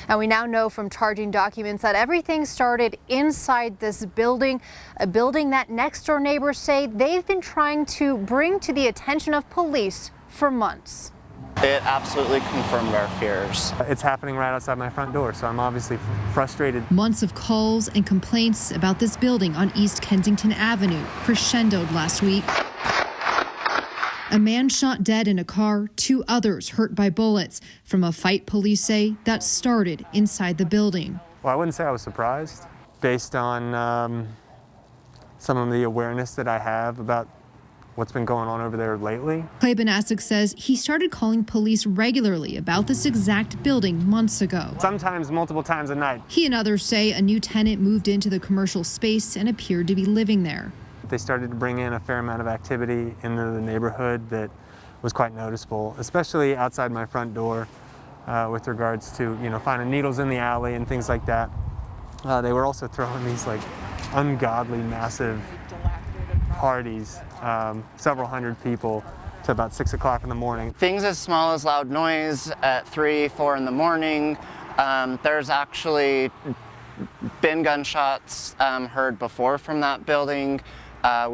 And we now know from charging documents that everything started inside this building, a building that next door neighbors say they've been trying to bring to the attention of police for months. It absolutely confirmed our fears. It's happening right outside my front door, so I'm obviously frustrated. Months of calls and complaints about this building on East Kensington Avenue crescendoed last week. A man shot dead in a car, 2 others hurt by bullets from a fight police say that started inside the building. Well, I wouldn't say I was surprised based on some of the awareness that I have about what's been going on over there lately. Clay Banasic says he started calling police regularly about this exact building months ago. Sometimes multiple times a night. He and others say a new tenant moved into the commercial space and appeared to be living there. They started to bring in a fair amount of activity into the neighborhood that was quite noticeable, especially outside my front door with regards to, finding needles in the alley and things like that. They were also throwing these ungodly massive parties, several hundred people, to about 6 o'clock in the morning. Things as small as loud noise at 3, 4 in the morning. There's actually been gunshots heard before from that building. I've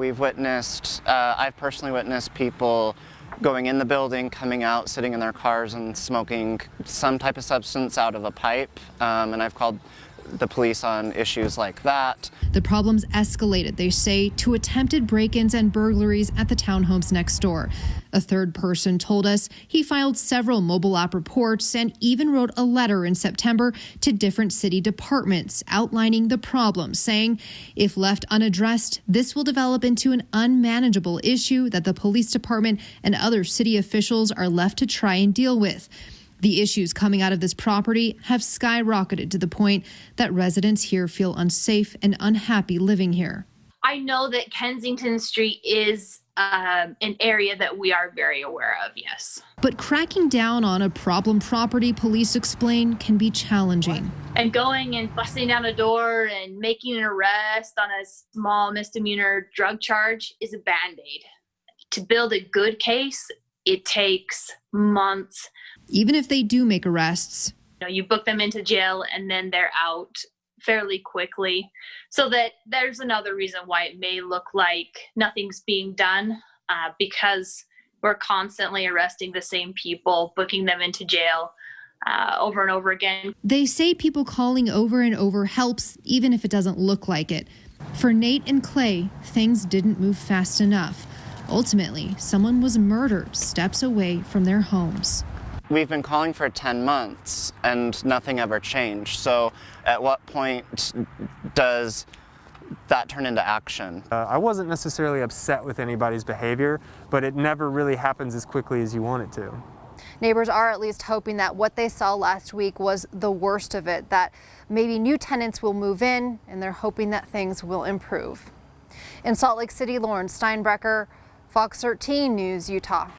personally witnessed people going in the building, coming out, sitting in their cars and smoking some type of substance out of a pipe, and I've called the police on issues like that. The problems escalated, they say, to attempted break-ins and burglaries at the townhomes next door. A third person told us he filed several mobile app reports and even wrote a letter in September to different city departments outlining the problem, saying if left unaddressed, this will develop into an unmanageable issue that the police department and other city officials are left to try and deal with. The issues coming out of this property have skyrocketed to the point that residents here feel unsafe and unhappy living here. I know that Kensington Street is an area that we are very aware of, yes. But cracking down on a problem property, police explain, can be challenging. And going and busting down a door and making an arrest on a small misdemeanor drug charge is a Band-Aid. To build a good case, it takes months. Even if they do make arrests, you book them into jail and then they're out fairly quickly. So that there's another reason why it may look like nothing's being done, because we're constantly arresting the same people, booking them into jail over and over again. They say people calling over and over helps, even if it doesn't look like it. For Nate and Clay, things didn't move fast enough. Ultimately, someone was murdered steps away from their homes. We've been calling for 10 months and nothing ever changed. So at what point does that turn into action? I wasn't necessarily upset with anybody's behavior, but it never really happens as quickly as you want it to. Neighbors are at least hoping that what they saw last week was the worst of it, that maybe new tenants will move in, and they're hoping that things will improve. In Salt Lake City, Lauren Steinbrecher, Fox 13 News, Utah.